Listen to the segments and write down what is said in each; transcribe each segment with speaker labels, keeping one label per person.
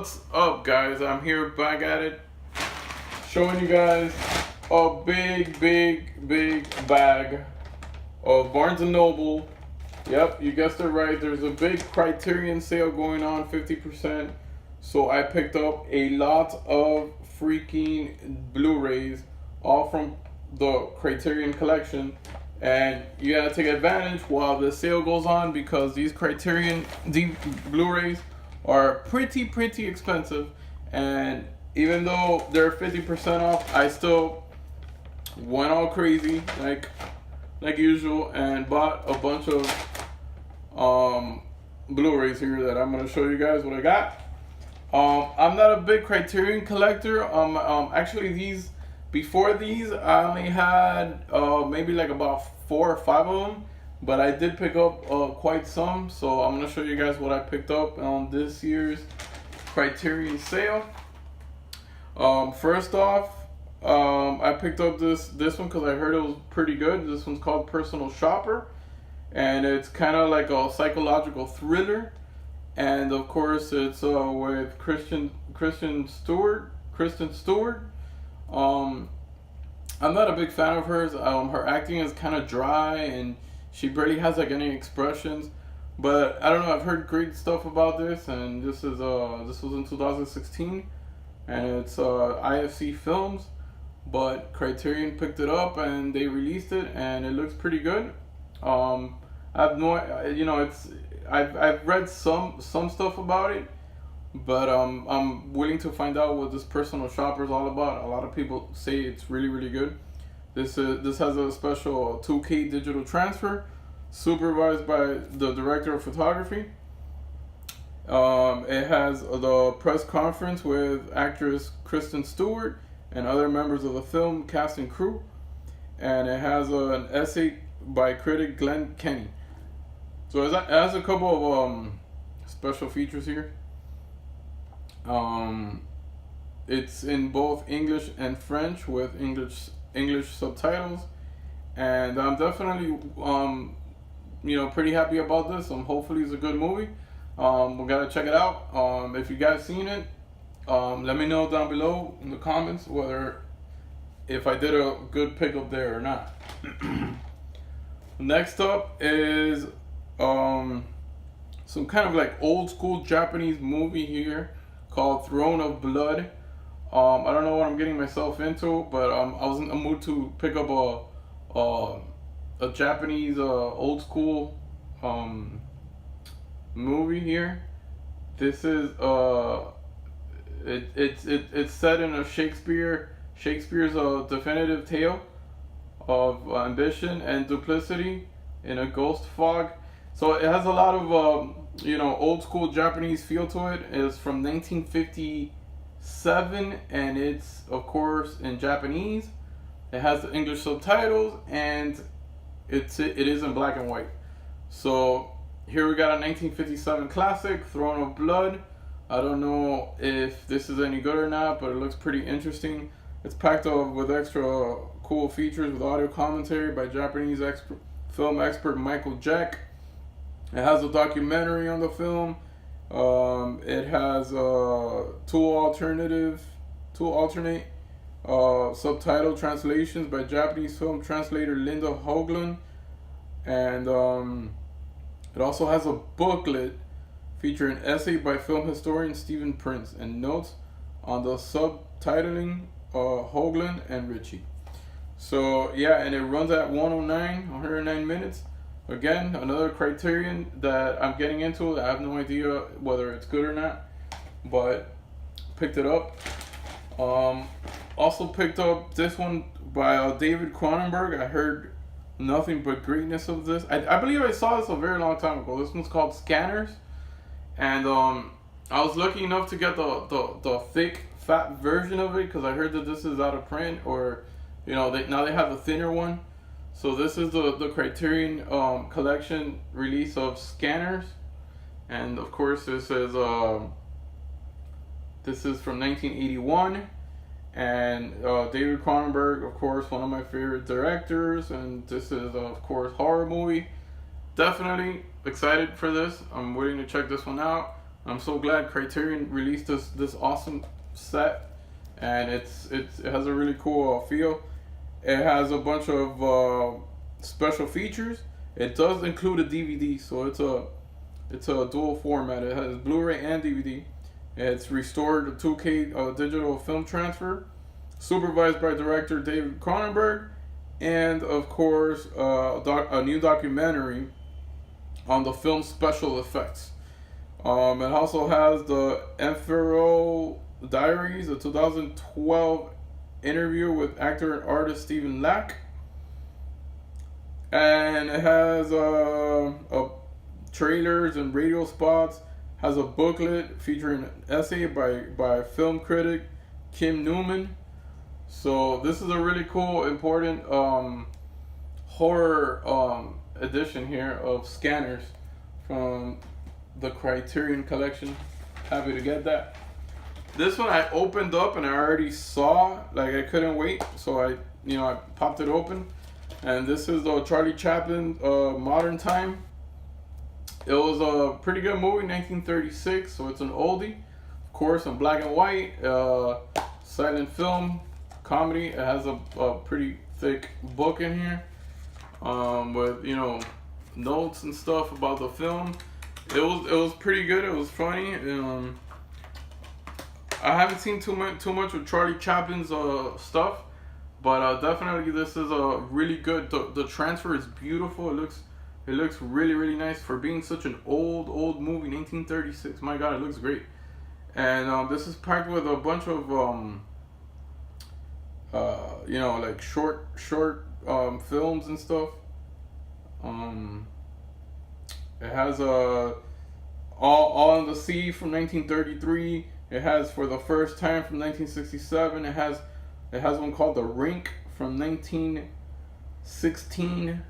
Speaker 1: What's up, guys? I'm here back at it, showing you guys a big bag of Barnes & Noble. Yep, you guessed it right. There's a big Criterion sale going on, 50%. So I picked up a lot of freaking Blu-rays, all from the Criterion collection. And you gotta take advantage while the sale goes on, because these Criterion Blu-rays are pretty expensive. And even though they're 50% off, I still went all crazy like usual and bought a bunch of Blu-rays here that I'm gonna show you guys what I got. I'm not a big Criterion collector. Actually, before these I only had maybe like about 4 or 5 of them, but I did pick up quite some. So I'm gonna show you guys what I picked up on this year's Criterion sale. First off, I picked up this one because I heard it was pretty good. This one's called Personal Shopper, and it's kind of like a psychological thriller. And of course, it's with Kristen Stewart. I'm not a big fan of hers. Her acting is kind of dry, and she barely has like any expressions. But I don't know. I've heard great stuff about this, and this was in 2016, and it's IFC Films, but Criterion picked it up and they released it, and it looks pretty good. I've read some stuff about it, but I'm willing to find out what this Personal Shopper is all about. A lot of people say it's really good. This has a special 2K digital transfer, supervised by the director of photography. It has the press conference with actress Kristen Stewart and other members of the film cast and crew, and it has an essay by critic Glenn Kenny. So it has a couple of special features here. It's in both English and French with English subtitles, and I'm definitely pretty happy about this. Hopefully it's a good movie. We gotta check it out. If you guys seen it, let me know down below in the comments if I did a good pickup there or not. Next up is some kind of like old school Japanese movie here called Throne of Blood. I don't know what I'm getting myself into, but I was in the mood to pick up a Japanese old school movie here. This is it's set in a Shakespeare's definitive tale of ambition and duplicity in a ghost fog. So it has a lot of old school Japanese feel to it. It's from 1957, and it's of course in Japanese. It has the English subtitles, and it is in black and white. So here we got a 1957 classic, Throne of Blood. I don't know if this is any good or not, but it looks pretty interesting. It's packed up with extra cool features with audio commentary by Japanese film expert Michael Jack. It has a documentary on the film. It has two alternate subtitle translations by Japanese film translator Linda Hoagland, and it also has a booklet featuring an essay by film historian Stephen Prince and notes on the subtitling Hoagland and Ritchie. So yeah, and it runs at 109 minutes. Again, another Criterion that I'm getting into. I have no idea whether it's good or not, but picked it up. Also picked up this one by David Cronenberg. I heard nothing but greatness of this. I believe I saw this a very long time ago. This one's called Scanners, and I was lucky enough to get the thick, fat version of it because I heard that this is out of print, or now they have the thinner one. So this is the Criterion collection release of Scanners, and of course this is from 1981, and David Cronenberg, of course, one of my favorite directors, and this is of course horror movie. Definitely excited for this. I'm waiting to check this one out. I'm so glad Criterion released this awesome set, and it has a really cool feel. It has a bunch of special features. It does include a DVD, so it's a dual format. It has Blu-ray and DVD. It's restored 2K digital film transfer, supervised by director David Cronenberg, and of course a new documentary on the film's special effects. It also has the Emperor Diaries, a 2012 interview with actor and artist Stephen Lack, and it has trailers and radio spots. Has a booklet featuring an essay by film critic Kim Newman. So this is a really cool, important horror edition here of Scanners from the Criterion collection. Happy to get that. This one I opened up and I already saw, like I couldn't wait, so I popped it open, and this is the Charlie Chaplin Modern Time. It was a pretty good movie, 1936, so it's an oldie, of course, in black and white, silent film, comedy. It has a pretty thick book in here, with notes and stuff about the film. It was pretty good. It was funny. I haven't seen too much of Charlie Chaplin's stuff, but definitely this is a really good. The transfer is beautiful. It looks really, really nice for being such an old movie, 1936. My God, it looks great. And this is packed with a bunch of like short films and stuff. It has All in the Sea from 1933. It has For the First Time from 1967. It has one called The Rink from 1916.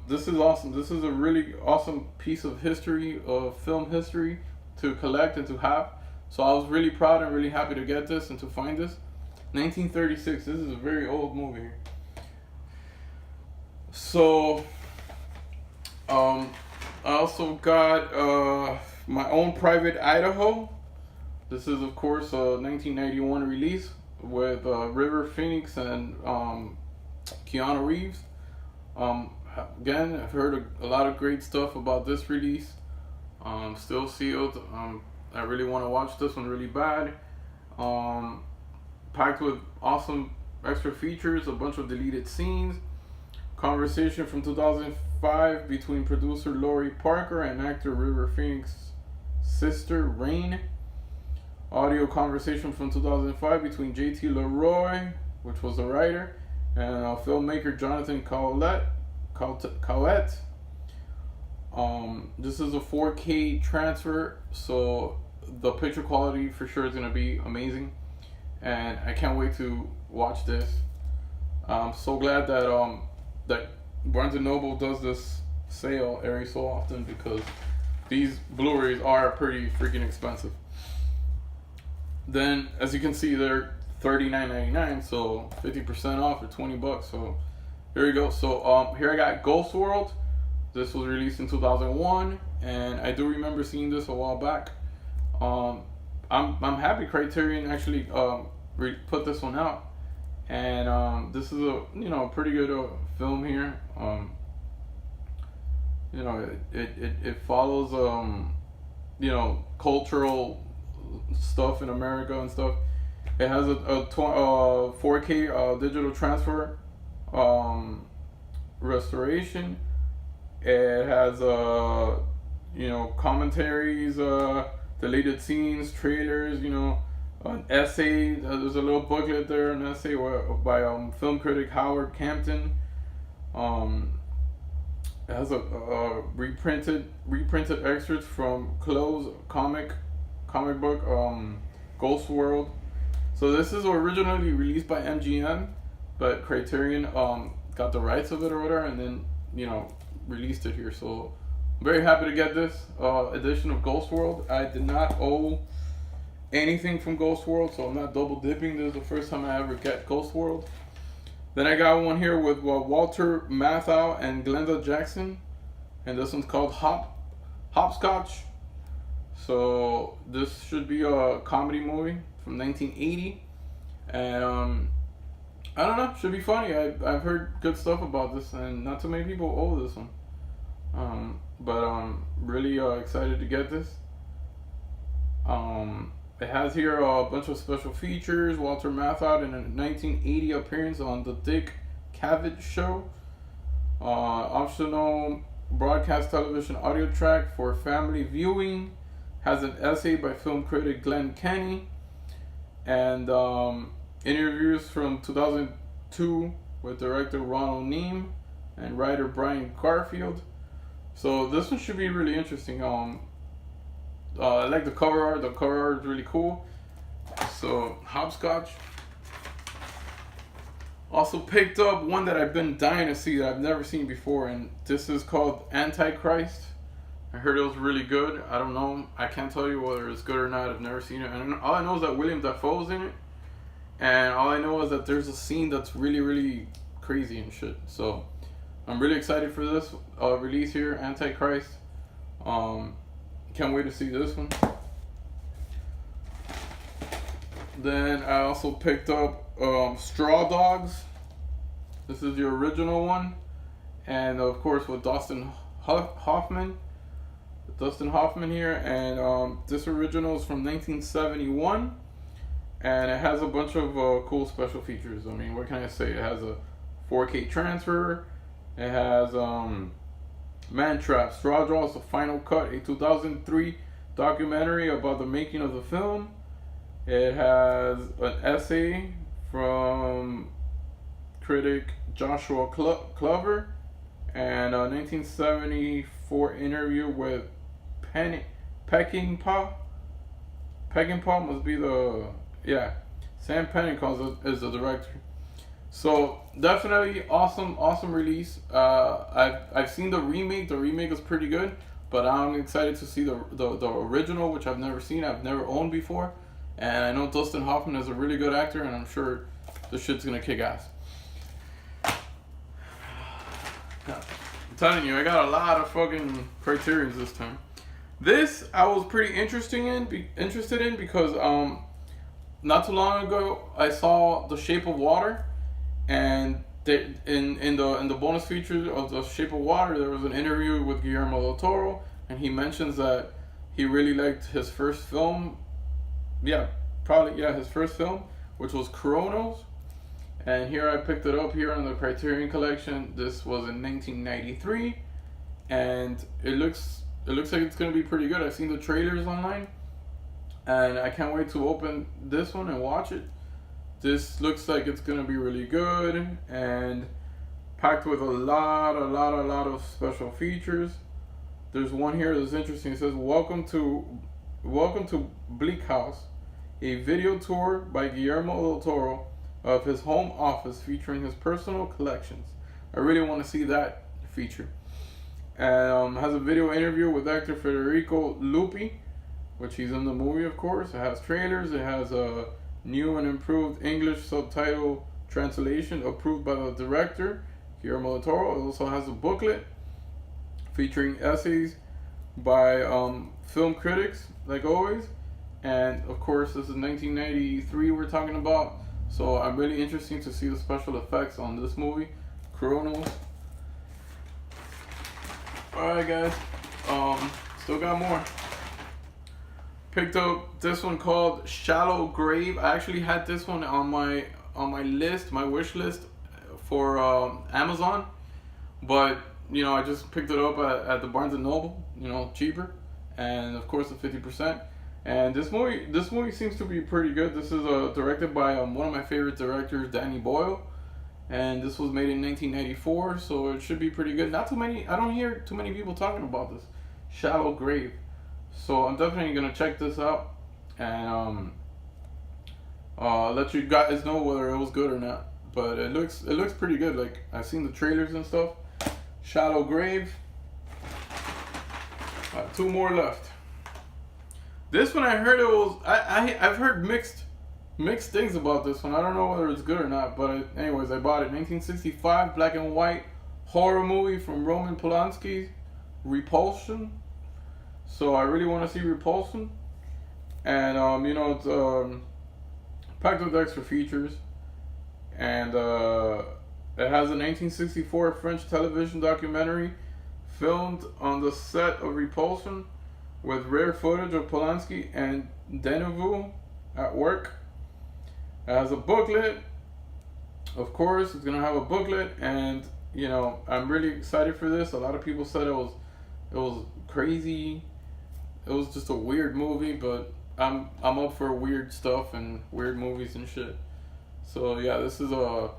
Speaker 1: This is awesome. This is a really awesome piece of history, of film history, to collect and to have. So I was really proud and really happy to get this and to find this. 1936. This is a very old movie. So I also got My Own Private Idaho. This is, of course, a 1991 release with River Phoenix and Keanu Reeves. Again, I've heard a lot of great stuff about this release. Still sealed. I really want to watch this one really bad. Packed with awesome extra features, a bunch of deleted scenes, conversation from 2005 between producer Laurie Parker and actor River Phoenix's sister Rain. Audio conversation from 2005 between J.T. Leroy, which was the writer, and filmmaker Jonathan Cowett. This is a 4K transfer, so the picture quality for sure is going to be amazing, and I can't wait to watch this. I'm so glad that that Barnes & Noble does this sale every so often, because these Blu-rays are pretty freaking expensive. Then, as you can see, they're $39.99, so 50% off or $20. So here we go. So here I got Ghost World. This was released in 2001, and I do remember seeing this a while back. I'm happy Criterion actually put this one out, and this is a pretty good film here. It follows cultural stuff in America and stuff. It has a 4K digital transfer restoration. It has commentaries, deleted scenes, trailers, an essay. There's a little booklet there, an essay by film critic Howard Campton. It has a reprinted excerpts from Close comic book, Ghost World. So this is originally released by MGM, but Criterion got the rights of it or whatever, and then released it here. So I'm very happy to get this edition of Ghost World. I did not owe anything from Ghost World, so I'm not double dipping. This is the first time I ever get Ghost World. Then I got one here with Walter Matthau and Glenda Jackson, and this one's called Hopscotch. So this should be a comedy movie from 1980, and I don't know, should be funny. I've heard good stuff about this, and not too many people owe this one. But I'm really excited to get this. It has here a bunch of special features. Walter Matthau in a 1980 appearance on the Dick Cavett Show. Optional broadcast television audio track for family viewing. Has an essay by film critic Glenn Kenny. And interviews from 2002 with director Ronald Neame and writer Brian Garfield. So this one should be really interesting. I like the cover art. The cover art is really cool. So hopscotch. Also picked up one that I've been dying to see that I've never seen before, and this is called Antichrist. I heard it was really good. I don't know. I can't tell you whether it's good or not. I've never seen it. And all I know is that William Dafoe's in it. And all I know is that there's a scene that's really, really crazy and shit. So I'm really excited for this release here, Antichrist. Can't wait to see this one. Then I also picked up Straw Dogs. This is the original one. And of course with Dustin Hoffman here, and this original is from 1971, and it has a bunch of cool special features. I mean, what can I say? It has a 4K transfer. It has Man Trap, Straw Draws, The Final Cut, a 2003 documentary about the making of the film. It has an essay from critic Joshua Clover, and a 1974 interview with Peckinpah. Peckinpah must be Sam Peckinpah is the director. So definitely awesome release. I've seen the remake. The remake is pretty good, but I'm excited to see the original, which I've never seen. I've never owned before, and I know Dustin Hoffman is a really good actor, and I'm sure this shit's gonna kick ass. I'm telling you, I got a lot of fucking Criterions this time. This I was pretty interested in because not too long ago I saw The Shape of Water, and in the bonus features of The Shape of Water there was an interview with Guillermo del Toro, and he mentions that he really liked his first film. His first film, which was Chronos. And here I picked it up here on the Criterion Collection. This was in 1993, and it looks like it's gonna be pretty good. I've seen the trailers online, and I can't wait to open this one and watch it. This looks like it's gonna be really good and packed with a lot of special features. There's one here that's interesting. It says, Welcome to Bleak House, a video tour by Guillermo del Toro of his home office featuring his personal collections. I really want to see that feature. And has a video interview with actor Federico Lupi, which he's in the movie, of course. It has trailers. It has a new and improved English subtitle translation approved by the director, Guillermo del Toro. It also has a booklet featuring essays by film critics, like always. And of course, this is 1993 we're talking about. So I'm really interested to see the special effects on this movie, Chronos. Alright guys, still got more. Picked up this one called Shallow Grave. I actually had this one on my list, my wish list for Amazon, but you know, I just picked it up at the Barnes and Noble, you know, cheaper, and of course the 50%. And this movie seems to be pretty good. This is directed by one of my favorite directors, Danny Boyle, and this was made in 1994, so it should be pretty good. I don't hear too many people talking about this, Shallow Grave. So I'm definitely gonna check this out and let you guys know whether it was good or not. But it looks pretty good. Like, I've seen the trailers and stuff. Shallow Grave. Two more left. This one I heard it was I've heard mixed things about this one. I don't know whether it's good or not, but anyways, I bought it. 1965 black and white horror movie from Roman Polanski, Repulsion. So I really want to see Repulsion. And you know, it's packed with extra features. And it has a 1964 French television documentary filmed on the set of Repulsion with rare footage of Polanski and Deneveau at work. It has a booklet. Of course, it's gonna have a booklet, and you know, I'm really excited for this. A lot of people said it was crazy. It was just a weird movie, but I'm up for weird stuff and weird movies and shit. So yeah, this is the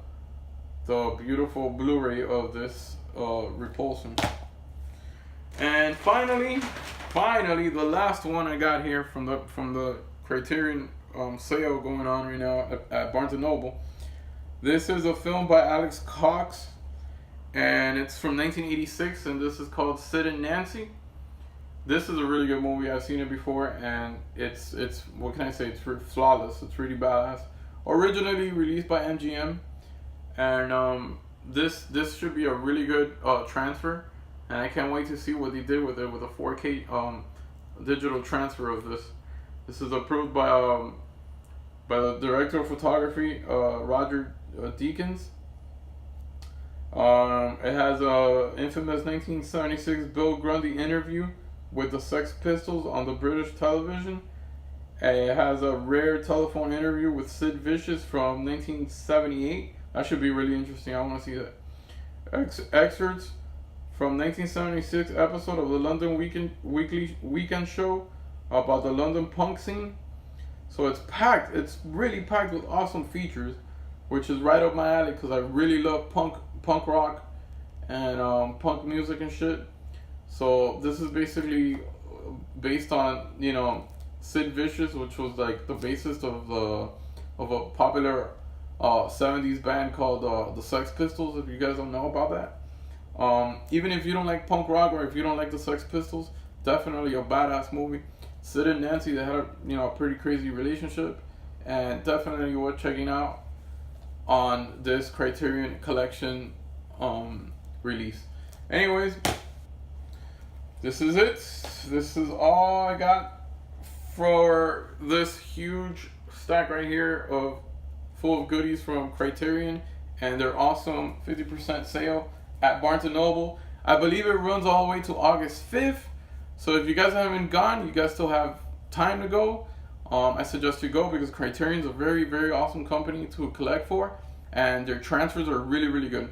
Speaker 1: beautiful Blu-ray of this Repulsion. And finally, the last one I got here from the Criterion sale going on right now at Barnes & Noble. This is a film by Alex Cox, and it's from 1986, and this is called Sid and Nancy. This is a really good movie. I've seen it before, and it's what can I say? It's flawless. It's really badass. Originally released by MGM, and this should be a really good transfer, and I can't wait to see what they did with it with a 4K digital transfer of this. This is approved by the director of photography, Roger Deakins. It has a infamous 1976 Bill Grundy interview with the Sex Pistols on the British television. And it has a rare telephone interview with Sid Vicious from 1978. That should be really interesting. I want to see that. Excerpts from 1976 episode of the London Weekend Show about the London punk scene. So it's packed. It's really packed with awesome features, which is right up my alley because I really love punk rock and punk music and shit. So this is basically based on, you know, Sid Vicious, which was like the bassist of a popular 70s band called the Sex Pistols. If you guys don't know about that, even if you don't like punk rock or if you don't like the Sex Pistols, definitely a badass movie. Sid and Nancy, they had a pretty crazy relationship, and definitely worth checking out on this Criterion Collection release. Anyways, this is it. This is all I got for this huge stack right here full of goodies from Criterion and their awesome 50% sale at Barnes & Noble. I believe it runs all the way to August 5th. So if you guys haven't gone, you guys still have time to go. I suggest you go because Criterion's a very, very awesome company to collect for, and their transfers are really, really good.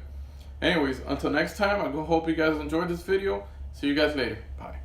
Speaker 1: Anyways, until next time, I hope you guys enjoyed this video. See you guys later. Bye.